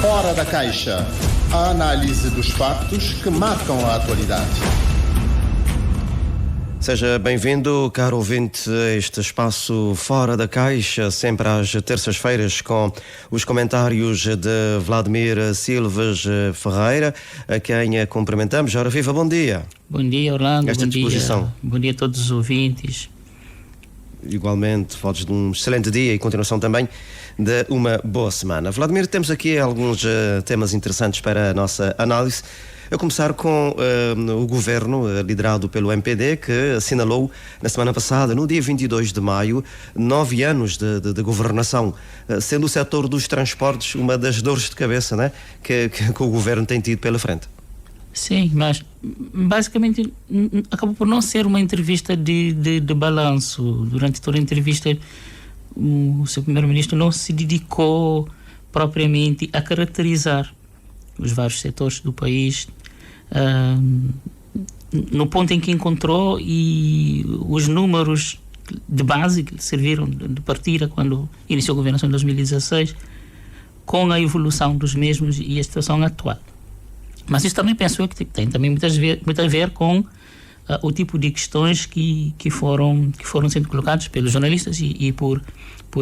Fora da Caixa. A análise dos factos que marcam a atualidade. Seja bem-vindo, caro ouvinte, a este espaço Fora da Caixa, sempre às terças-feiras, com os comentários de Vladimir Silves Ferreira, a quem cumprimentamos. Ora viva, bom dia. Bom dia, Orlando. Esta disposição. Bom dia a todos os ouvintes. Igualmente, votos de um excelente dia e continuação também de uma boa semana. Vladimir, temos aqui alguns temas interessantes para a nossa análise. A começar com o governo liderado pelo MPD, que assinalou na semana passada, no dia 22 de maio, 9 anos de governação, sendo o setor dos transportes uma das dores de cabeça, né, que o governo tem tido pela frente. Sim, mas basicamente acabou por não ser uma entrevista de balanço. Durante toda a entrevista, o seu primeiro-ministro não se dedicou propriamente a caracterizar os vários setores do país no ponto em que encontrou, e os números de base que serviram de partida quando iniciou a governação em 2016, com a evolução dos mesmos e a situação atual. Mas isso também penso eu que tem também muito a ver com o tipo de questões que foram sendo colocadas pelos jornalistas e por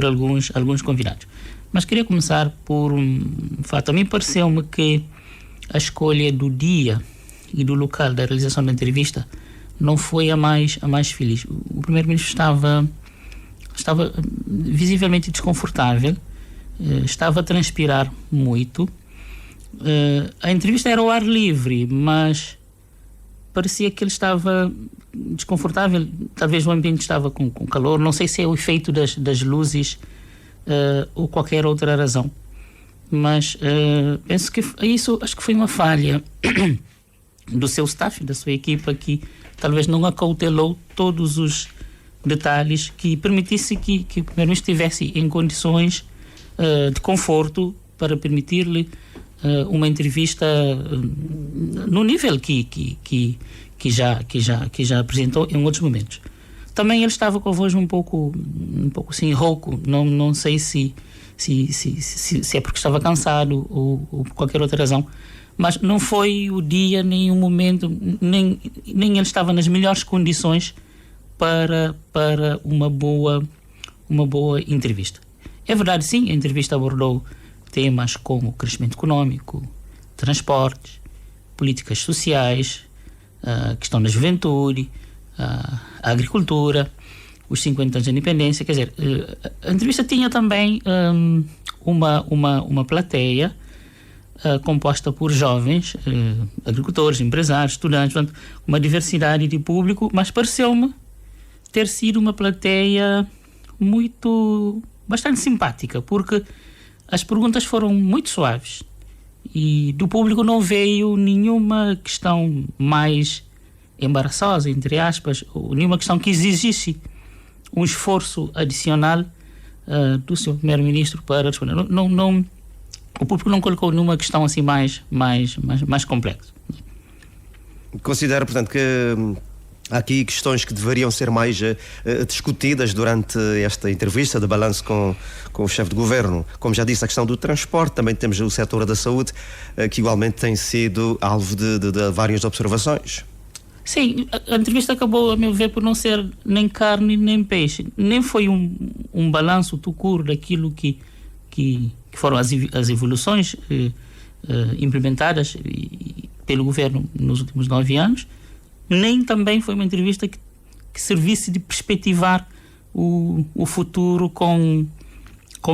alguns convidados. Mas queria começar por um fato. A mim pareceu-me que a escolha do dia e do local da realização da entrevista não foi a mais feliz. O primeiro-ministro estava visivelmente desconfortável, estava a transpirar muito. A entrevista era ao ar livre, mas parecia que ele estava desconfortável. Talvez o ambiente estava com calor, não sei se é o efeito das luzes ou qualquer outra razão. Mas penso que acho que foi uma falha do seu staff, da sua equipa, que talvez não acautelou todos os detalhes que permitisse que o primeiro-ministro estivesse em condições de conforto para permitir-lhe uma entrevista no nível que já apresentou em outros momentos. Também ele estava com a voz um pouco assim rouco. Não sei se é porque estava cansado ou por qualquer outra razão, mas não foi o dia, nem o momento, nem ele estava nas melhores condições para uma boa entrevista. É verdade, sim, a entrevista abordou temas como crescimento económico, transportes, políticas sociais, a questão da juventude, a agricultura, os 50 anos de independência. Quer dizer, a entrevista tinha também uma plateia composta por jovens, agricultores, empresários, estudantes, portanto, uma diversidade de público, mas pareceu-me ter sido uma plateia bastante simpática, porque as perguntas foram muito suaves e do público não veio nenhuma questão mais embaraçosa, entre aspas, ou nenhuma questão que exigisse um esforço adicional do seu primeiro-ministro para responder. O público não colocou nenhuma questão assim mais complexa. Considero, portanto, que há aqui questões que deveriam ser mais discutidas durante esta entrevista de balanço com o chefe de governo. Como já disse, a questão do transporte, também temos o setor da saúde, que igualmente tem sido alvo de várias observações. Sim, a entrevista acabou, a meu ver, por não ser nem carne nem peixe. Nem foi um balanço tucur daquilo que foram as evoluções implementadas pelo governo nos últimos 9 anos, nem também foi uma entrevista que servisse de perspectivar o futuro com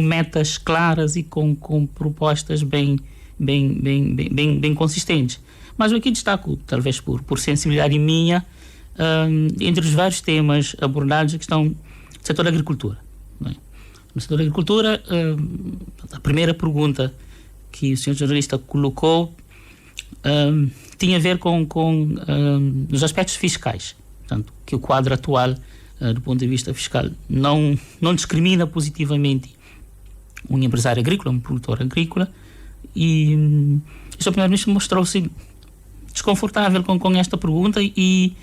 metas claras e com propostas bem consistentes. Mas eu aqui destaco, talvez por sensibilidade minha, entre os vários temas abordados, a questão do setor da agricultura. Não é? No setor da agricultura, a primeira pergunta que o senhor jornalista colocou tinha a ver com os aspectos fiscais. Portanto, que o quadro atual, do ponto de vista fiscal, não discrimina positivamente um empresário agrícola, um produtor agrícola, e o senhor primeiro-ministro mostrou-se desconfortável com esta pergunta e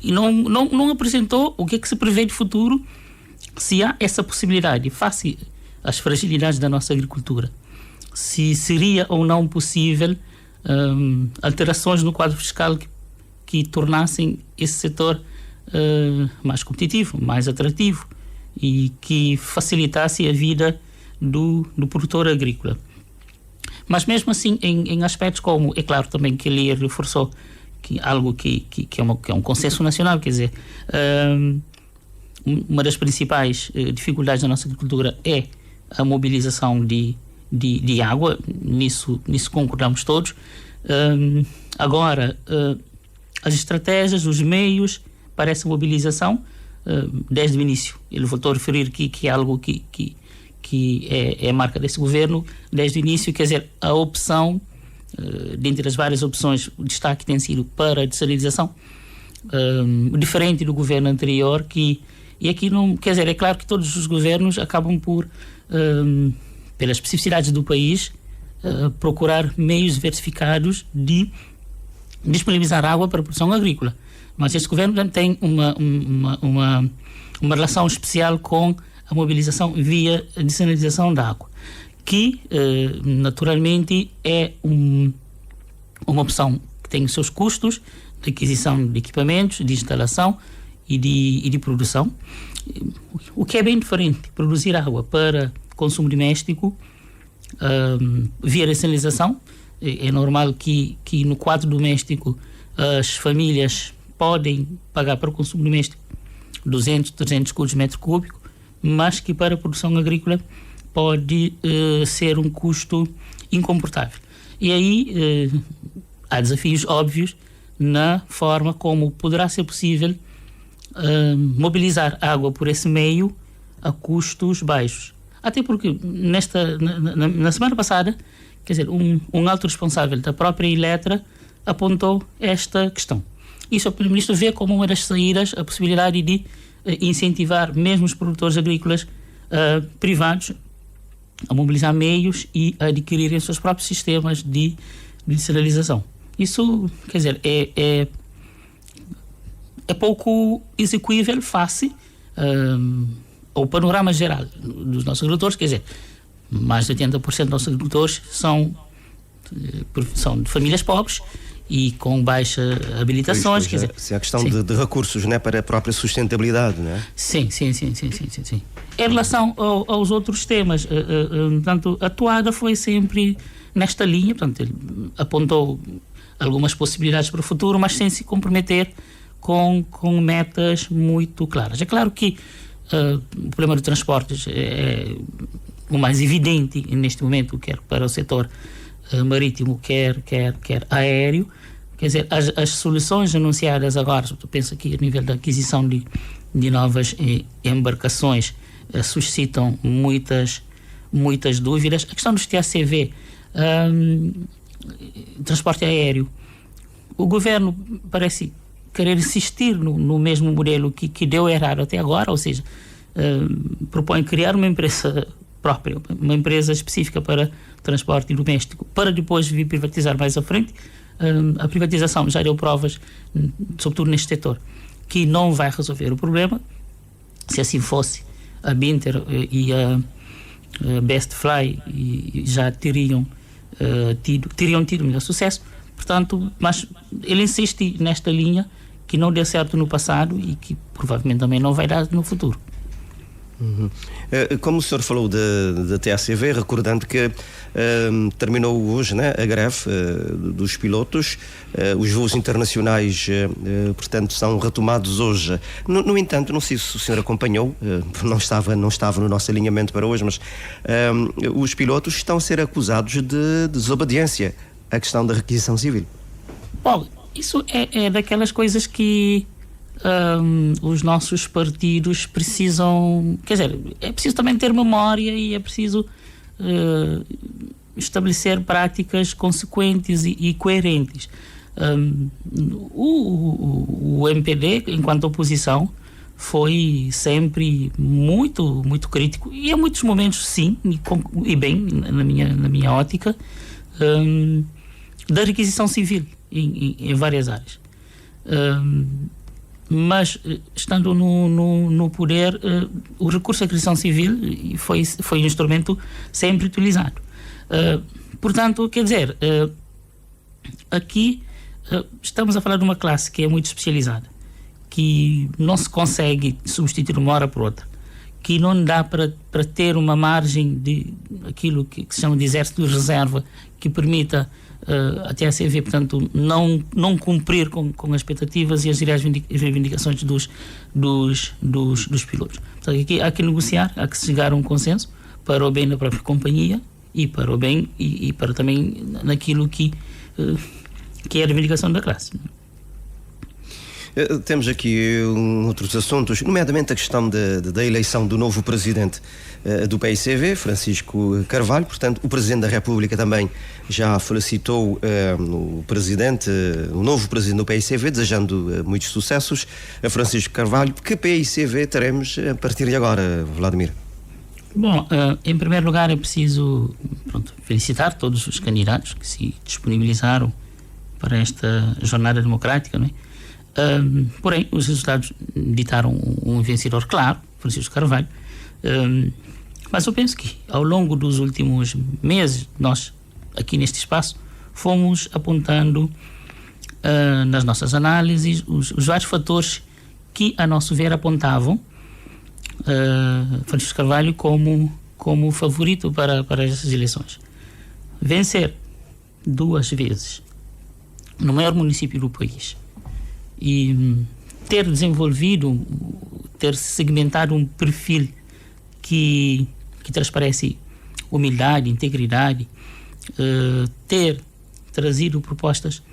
não apresentou o que é que se prevê de futuro, se há essa possibilidade, face às fragilidades da nossa agricultura, se seria ou não possível alterações no quadro fiscal que tornassem esse setor mais competitivo, mais atrativo e que facilitasse a vida do produtor agrícola. Mas mesmo assim, em aspectos como, é claro também que ele reforçou que algo que é um consenso nacional, quer dizer, uma das principais dificuldades da nossa agricultura é a mobilização de água, nisso concordamos todos. Agora, as estratégias, os meios para essa mobilização, desde o início, ele voltou a referir que é algo que é a marca desse governo, desde o início, quer dizer, a opção, dentre as várias opções, o destaque tem sido para a dessalinização, diferente do governo anterior, e aqui não, quer dizer, é claro que todos os governos acabam por, pelas especificidades do país, procurar meios diversificados de disponibilizar água para a produção agrícola. Mas este governo tem uma relação especial com a mobilização via dessalinização da água, que naturalmente é uma opção que tem os seus custos de aquisição de equipamentos, de instalação e de produção. O que é bem diferente, produzir água para consumo doméstico via dessalinização. É normal que no quadro doméstico as famílias podem pagar para o consumo doméstico 200, 300 cubos metro cúbico, mas que para a produção agrícola pode ser um custo incomportável. E aí há desafios óbvios na forma como poderá ser possível mobilizar água por esse meio a custos baixos. Até porque na semana passada, quer dizer, um alto responsável da própria Eletra apontou esta questão. E o Sr. Primeiro-Ministro vê como uma das saídas a possibilidade de incentivar mesmo os produtores agrícolas privados a mobilizar meios e a adquirirem os seus próprios sistemas de dessalinização. Isso, quer dizer, é pouco execuível face ao panorama geral dos nossos agricultores. Quer dizer, mais de 80% dos nossos agricultores são de famílias pobres e com baixa habilitações. Quer dizer, a questão de recursos, né, para a própria sustentabilidade, não é? Sim. Em relação aos outros temas, portanto, a toada foi sempre nesta linha. Portanto, ele apontou algumas possibilidades para o futuro, mas sem se comprometer com metas muito claras. É claro que o problema de transportes é o mais evidente neste momento, quer para o setor marítimo, quer aéreo. Quer dizer, as soluções anunciadas agora, eu penso aqui a nível da aquisição de novas embarcações, suscitam muitas dúvidas. A questão dos TACV, transporte aéreo, o governo parece querer insistir no mesmo modelo que deu errado até agora, ou seja, propõe criar uma empresa própria, uma empresa específica para transporte doméstico, para depois vir privatizar mais à frente. A privatização já deu provas, sobretudo neste setor, que não vai resolver o problema. Se assim fosse, a Binter e a Best Fly já teriam tido melhor sucesso. Portanto, mas ele insiste nesta linha que não deu certo no passado e que provavelmente também não vai dar no futuro. Como o senhor falou da TACV, recordando que terminou hoje, né, a greve dos pilotos, os voos internacionais, portanto, são retomados hoje. No entanto, não sei se o senhor acompanhou, não estava no nosso alinhamento para hoje, mas os pilotos estão a ser acusados de desobediência à questão da requisição civil. Bom, isso é daquelas coisas que os nossos partidos precisam, quer dizer, é preciso também ter memória e é preciso estabelecer práticas consequentes e coerentes. O MPD, enquanto oposição, foi sempre muito crítico e em muitos momentos sim, e bem, na minha ótica, da requisição civil em várias áreas. Mas, estando no poder, o recurso à requisição civil foi um instrumento sempre utilizado. Portanto, quer dizer, aqui estamos a falar de uma classe que é muito especializada, que não se consegue substituir uma hora por outra, que não dá para ter uma margem de aquilo que se chama de exército de reserva, que permita até a CV, portanto, não cumprir com as expectativas e as reivindicações dos pilotos. Portanto, aqui há que negociar, há que chegar a um consenso para o bem da própria companhia e para o bem e para também naquilo que é a reivindicação da classe. Temos aqui outros assuntos, nomeadamente a questão da eleição do novo presidente do PICV, Francisco Carvalho. Portanto, o Presidente da República também já felicitou o novo Presidente do PICV, desejando muitos sucessos a Francisco Carvalho. Que PICV teremos a partir de agora, Vladimir? Bom, em primeiro lugar é preciso felicitar todos os candidatos que se disponibilizaram para esta jornada democrática, não é? Porém, os resultados ditaram um vencedor claro, Francisco Carvalho, mas eu penso que ao longo dos últimos meses, nós aqui neste espaço fomos apontando nas nossas análises os vários fatores que, a nosso ver, apontavam Francisco Carvalho como favorito para essas eleições. Vencer 2 vezes no maior município do país e ter segmentado um perfil que transparece humildade, integridade, ter trazido propostas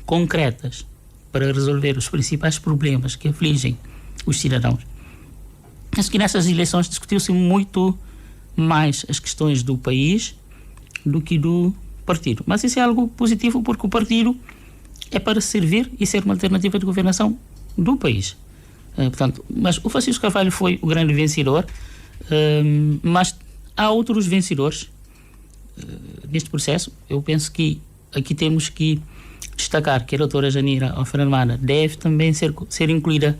concretas para resolver os principais problemas que afligem os cidadãos. Acho que nessas eleições discutiu-se muito mais as questões do país do que do partido. Mas isso é algo positivo, porque o partido é para servir e ser uma alternativa de governação do país. Portanto, mas o Francisco Carvalho foi o grande vencedor, mas há outros vencedores neste processo. Eu penso que aqui temos que destacar que a doutora Janira Alfermana deve também ser incluída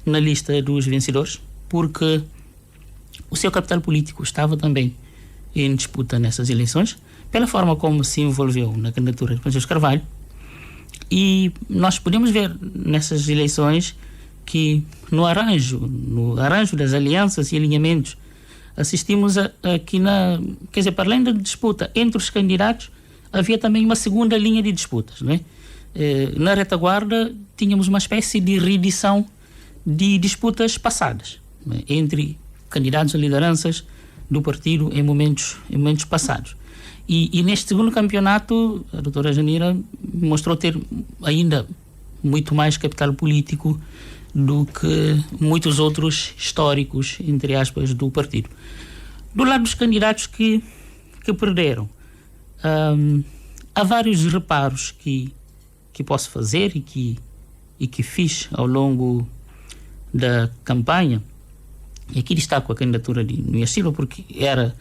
na lista dos vencedores, porque o seu capital político estava também em disputa nessas eleições, pela forma como se envolveu na candidatura de Francisco Carvalho. E nós podemos ver nessas eleições que no arranjo das alianças e alinhamentos, assistimos aqui quer dizer, para além da disputa entre os candidatos, havia também uma segunda linha de disputas, não é? Na retaguarda tínhamos uma espécie de reedição de disputas passadas, não é? Entre candidatos a lideranças do partido em momentos passados. E neste segundo campeonato, a doutora Janira mostrou ter ainda muito mais capital político do que muitos outros históricos, entre aspas, do partido. Do lado dos candidatos que perderam, há vários reparos que posso fazer e que fiz ao longo da campanha. E aqui destaco a candidatura de Nunes Silva, porque era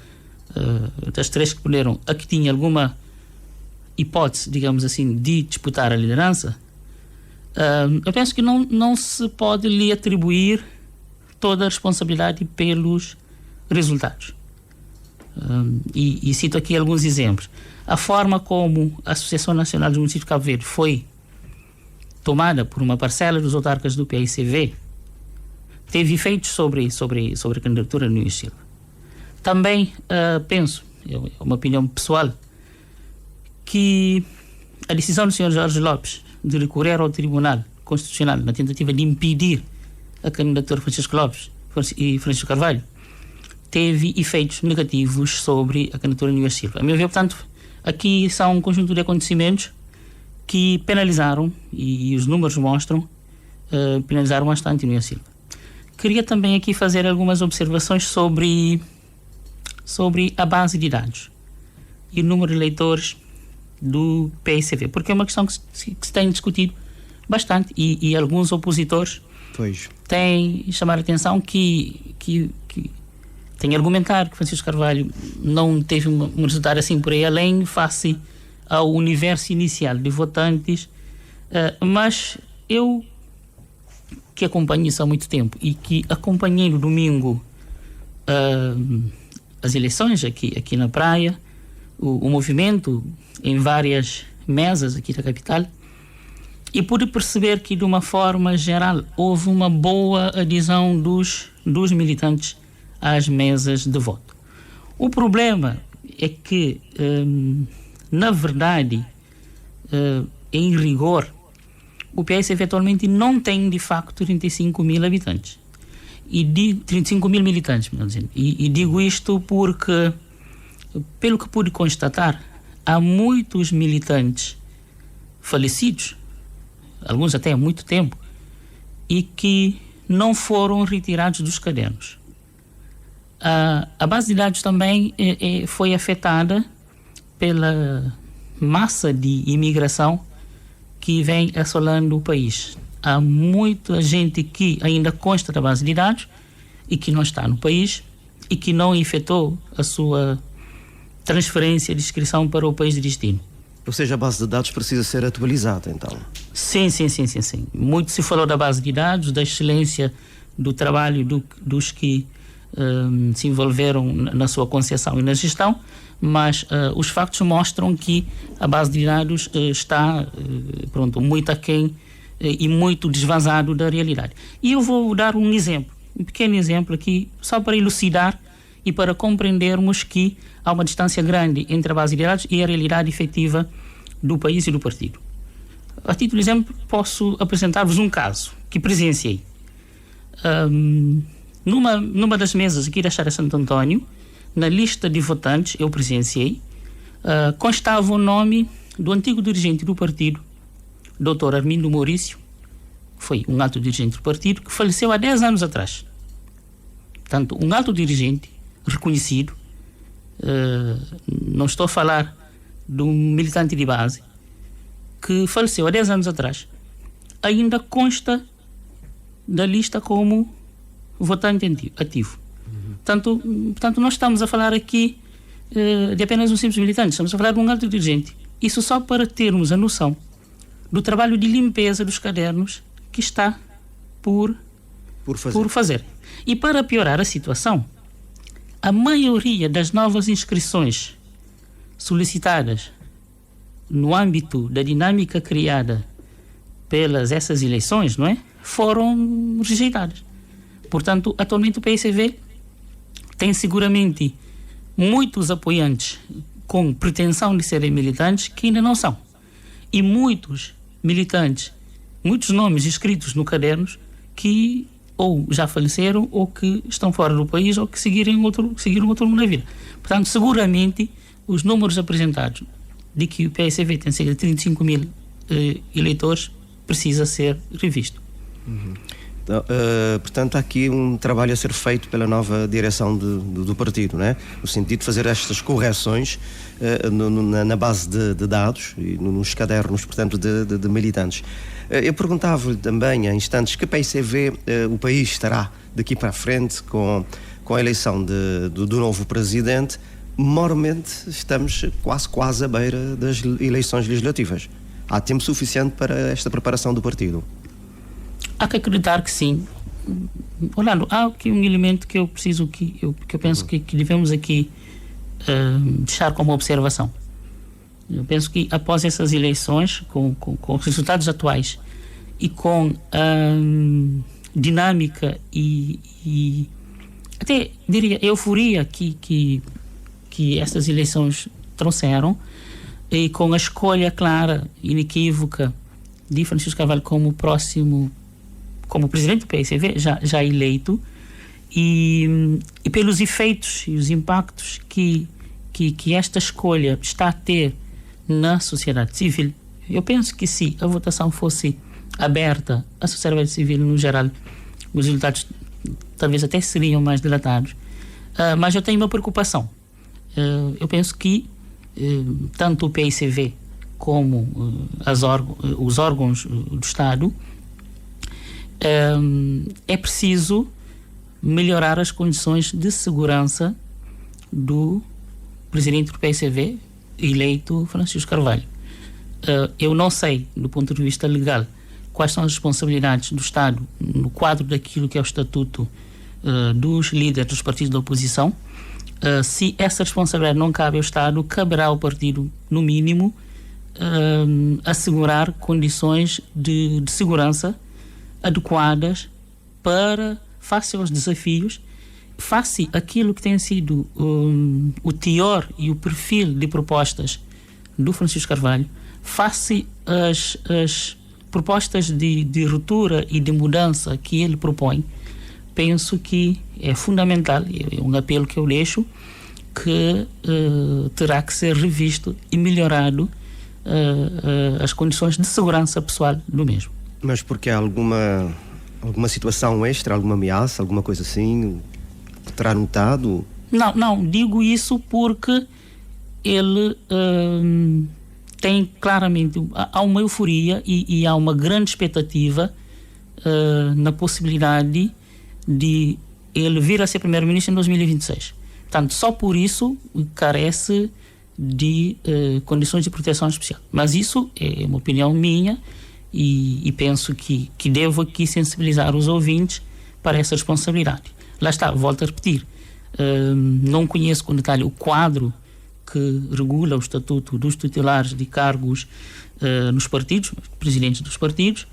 das 3 que perderam, a que tinha alguma hipótese, digamos assim, de disputar a liderança. Eu penso que não se pode lhe atribuir toda a responsabilidade pelos resultados. E cito aqui alguns exemplos. A forma como a Associação Nacional dos Municípios de Cabo Verde foi tomada por uma parcela dos autarcas do PICV teve efeitos sobre a candidatura de Nunes Silva. Também penso, é uma opinião pessoal, que a decisão do Sr. Jorge Lopes de recorrer ao Tribunal Constitucional na tentativa de impedir a candidatura de Francisco Lopes e Francisco Carvalho teve efeitos negativos sobre a candidatura de Nunes Silva. A meu ver, portanto, aqui são um conjunto de acontecimentos que penalizaram, e os números mostram, penalizaram bastante Nunes Silva. Queria também aqui fazer algumas observações sobre a base de dados e o número de eleitores do PICV, porque é uma questão que se tem discutido bastante e alguns opositores têm chamado a atenção que têm argumentado que Francisco Carvalho não teve um resultado assim por aí além face ao universo inicial de votantes, mas eu que acompanho isso há muito tempo e que acompanhei no domingo as eleições aqui na praia, o movimento em várias mesas aqui da capital e pude perceber que, de uma forma geral, houve uma boa adesão dos militantes às mesas de voto. O problema é que, na verdade, em rigor, o PSV atualmente não tem, de facto, 35 mil habitantes. 35 mil militantes, melhor dizendo. E digo isto porque, pelo que pude constatar, há muitos militantes falecidos, alguns até há muito tempo, e que não foram retirados dos cadernos. A base de dados também foi afetada pela massa de imigração que vem assolando o país. Há muita gente que ainda consta da base de dados e que não está no país e que não efetuou a sua transferência de inscrição para o país de destino. Ou seja, a base de dados precisa ser atualizada, então? Sim. Muito se falou da base de dados, da excelência do trabalho dos que se envolveram na sua concessão e na gestão, mas os factos mostram que a base de dados está muito aquém e muito desvazado da realidade. E eu vou dar um exemplo, um pequeno exemplo aqui, só para elucidar e para compreendermos que há uma distância grande entre a base de dados e a realidade efetiva do país e do partido. A título de exemplo, posso apresentar-vos um caso que presenciei. Numa das mesas aqui da Chácara Santo António, na lista de votantes, eu presenciei, constava o nome do antigo dirigente do partido, Dr. Armindo Maurício, foi um alto dirigente do partido, que faleceu há 10 anos atrás. Portanto, um alto dirigente reconhecido, não estou a falar de um militante de base, que faleceu há 10 anos atrás, ainda consta da lista como votante ativo. Portanto, nós estamos a falar aqui de apenas um simples militante, estamos a falar de um alto dirigente. Isso só para termos a noção do trabalho de limpeza dos cadernos que está por fazer. E para piorar a situação, a maioria das novas inscrições solicitadas no âmbito da dinâmica criada pelas essas eleições, não é, foram rejeitadas. Portanto, atualmente o PSV tem seguramente muitos apoiantes com pretensão de serem militantes que ainda não são. E muitos militantes, muitos nomes escritos no cadernos que ou já faleceram ou que estão fora do país ou que seguiram outro rumo na vida. Portanto, seguramente os números apresentados de que o PSV tem cerca de 35 mil eleitores precisa ser revisto. Então, portanto, há aqui um trabalho a ser feito pela nova direção do partido, não é? No sentido de fazer estas correções na base de dados e nos cadernos, portanto, de militantes. Eu perguntava-lhe também, há instantes, que PSV o país estará daqui para a frente com a eleição do novo presidente. Moralmente, estamos quase à beira das eleições legislativas. Há tempo suficiente para esta preparação do partido? Há que acreditar que sim. Orlando, há aqui um elemento que eu preciso que eu penso que devemos aqui deixar como observação. Eu penso que após essas eleições, com os resultados atuais e com a dinâmica e até diria euforia que essas eleições trouxeram, e com a escolha clara e inequívoca de Francisco Carvalho como presidente do PSV, já eleito, e pelos efeitos e os impactos que esta escolha está a ter na sociedade civil, eu penso que se a votação fosse aberta à sociedade civil no geral, os resultados talvez até seriam mais dilatados. Mas eu tenho uma preocupação. Eu penso que tanto o PSV como os órgãos do Estado é preciso melhorar as condições de segurança do presidente do PSV eleito, Francisco Carvalho. Eu não sei, do ponto de vista legal, quais são as responsabilidades do Estado no quadro daquilo que é o estatuto dos líderes dos partidos da oposição, Se essa responsabilidade não cabe ao Estado, caberá ao partido, no mínimo, assegurar condições de segurança adequadas face aos desafios, face aquilo que tem sido o teor e o perfil de propostas do Francisco Carvalho, face as propostas de ruptura e de mudança que ele propõe. Penso que é fundamental, é um apelo que eu deixo, que terá que ser revisto e melhorado as condições de segurança pessoal do mesmo. Mas porque há alguma situação extra, alguma ameaça, alguma coisa assim, que terá notado? Não, digo isso porque ele tem claramente, há uma euforia e há uma grande expectativa na possibilidade de ele vir a ser primeiro-ministro em 2026. Portanto, só por isso carece de condições de proteção especial. Mas isso é uma opinião minha e penso que devo aqui sensibilizar os ouvintes para essa responsabilidade. Lá está, volto a repetir, não conheço com detalhe o quadro que regula o estatuto dos titulares de cargos nos partidos, presidentes dos partidos,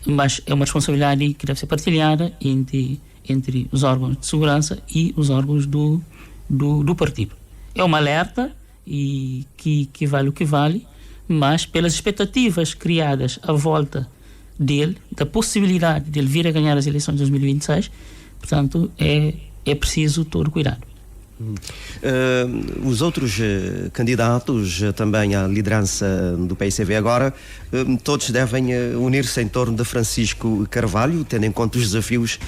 mas é uma responsabilidade que deve ser partilhada entre os órgãos de segurança e os órgãos do partido. É uma alerta e que vale o que vale, mas pelas expectativas criadas à volta dele, da possibilidade de ele vir a ganhar as eleições de 2026, portanto, é preciso todo cuidado. Os outros candidatos também à liderança do PICV agora, todos devem unir-se em torno de Francisco Carvalho, tendo em conta os desafios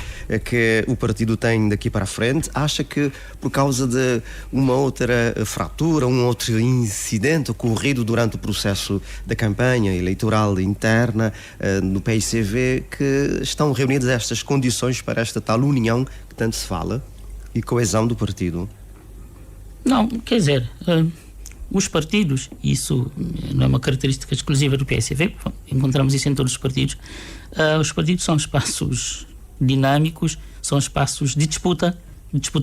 que o partido tem daqui para a frente. Acha que por causa de uma outra fratura, um outro incidente ocorrido durante o processo da campanha eleitoral interna no PICV, que estão reunidas estas condições para esta tal união que tanto se fala e coesão do partido? Não, quer dizer, os partidos, isso não é uma característica exclusiva do PSV, encontramos isso em todos os partidos. Os partidos são espaços dinâmicos, são espaços de disputa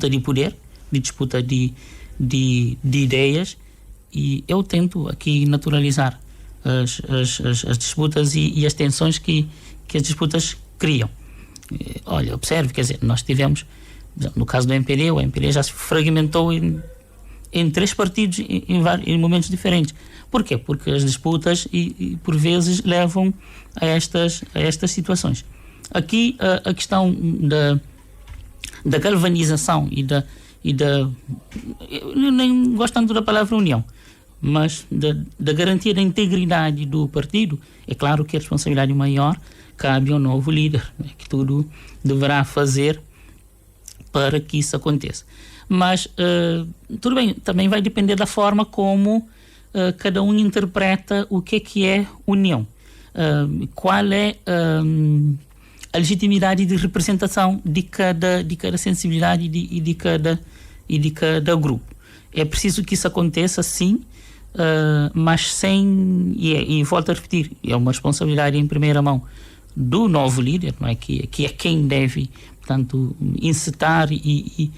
de poder, de disputa de ideias, e eu tento aqui naturalizar as disputas e as tensões que as disputas criam. Olha, observe, quer dizer, nós tivemos, no caso do MPD, o MPD já se fragmentou em três partidos em momentos diferentes. Por quê? Porque as disputas e por vezes levam a estas situações. Aqui a questão da galvanização e da eu nem gosto tanto da palavra união, mas da garantia da integridade do partido, é claro que a responsabilidade maior cabe ao novo líder, né, que tudo deverá fazer para que isso aconteça. Mas tudo bem, também vai depender da forma como cada um interpreta o que é união, qual é a legitimidade de representação de cada sensibilidade e de cada grupo. É preciso que isso aconteça, sim, mas sem, e volto a repetir, é uma responsabilidade em primeira mão do novo líder, não é? Que é quem deve, portanto, incitar e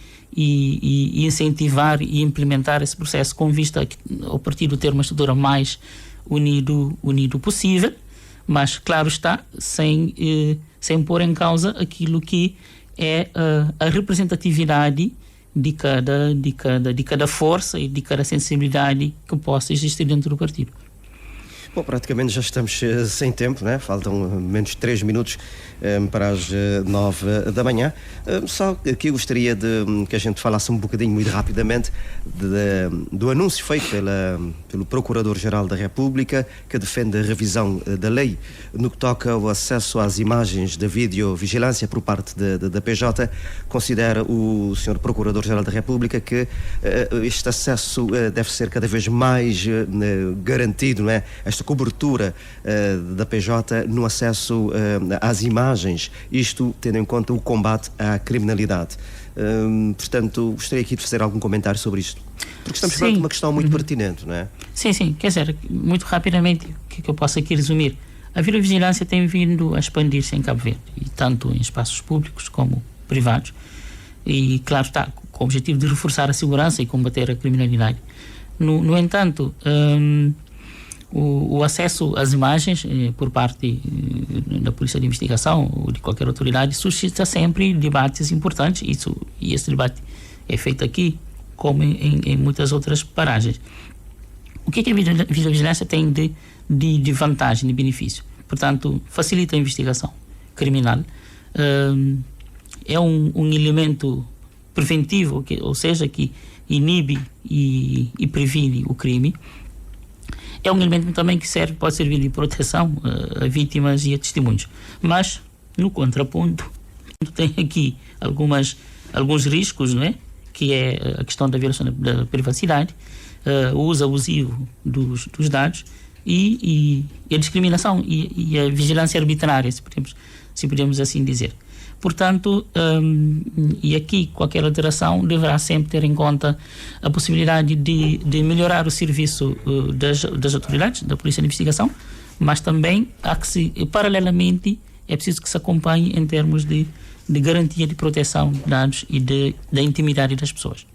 incentivar e implementar esse processo com vista ao partido ter uma estrutura mais unido possível, mas claro está, sem pôr em causa aquilo que é a representatividade de cada força e de cada sensibilidade que possa existir dentro do partido. Bom, praticamente já estamos sem tempo, né? Faltam menos de 3 minutos para as 9 da manhã. Só que eu gostaria que a gente falasse um bocadinho, muito rapidamente, do anúncio feito pelo Procurador-Geral da República, que defende a revisão da lei no que toca ao acesso às imagens da videovigilância por parte da PJ. Considera o Sr. Procurador-Geral da República que este acesso deve ser cada vez mais garantido, não é? Esta cobertura da PJ no acesso às imagens, isto tendo em conta o combate à criminalidade. Portanto, gostaria aqui de fazer algum comentário sobre isto, porque estamos falando de uma questão muito pertinente, não é? Sim, quer dizer, muito rapidamente, o que eu posso aqui resumir? A videovigilância tem vindo a expandir-se em Cabo Verde, e tanto em espaços públicos como privados, e claro está, com o objetivo de reforçar a segurança e combater a criminalidade. No entanto, o acesso às imagens por parte da Polícia de Investigação ou de qualquer autoridade suscita sempre debates importantes, e esse debate é feito aqui como em muitas outras paragens. O que a videovigilância tem de vantagem, de benefício? Portanto, facilita a investigação criminal, é um elemento preventivo, ou seja, que inibe e previne o crime. É um elemento também que pode servir de proteção a vítimas e a testemunhos. Mas, no contraponto, tem aqui alguns riscos, não é? Que é a questão da violação da privacidade, o uso abusivo dos dados e a discriminação e a vigilância arbitrária, se podemos assim dizer. Portanto, e aqui qualquer alteração deverá sempre ter em conta a possibilidade de melhorar o serviço das autoridades, da Polícia de Investigação, mas também, paralelamente, é preciso que se acompanhe em termos de garantia de proteção de dados e da intimidade das pessoas.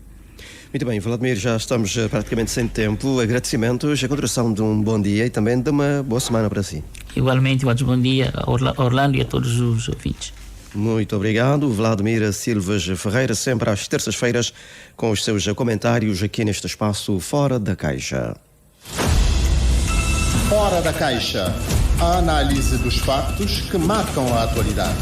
Muito bem, Vladimir, já estamos praticamente sem tempo. Agradecimentos, a continuação de um bom dia e também de uma boa semana para si. Igualmente, bom dia a Orlando e a todos os ouvintes. Muito obrigado, Vladimir Silva Ferreira, sempre às terças-feiras, com os seus comentários aqui neste espaço Fora da Caixa. Fora da Caixa, a análise dos factos que marcam a atualidade.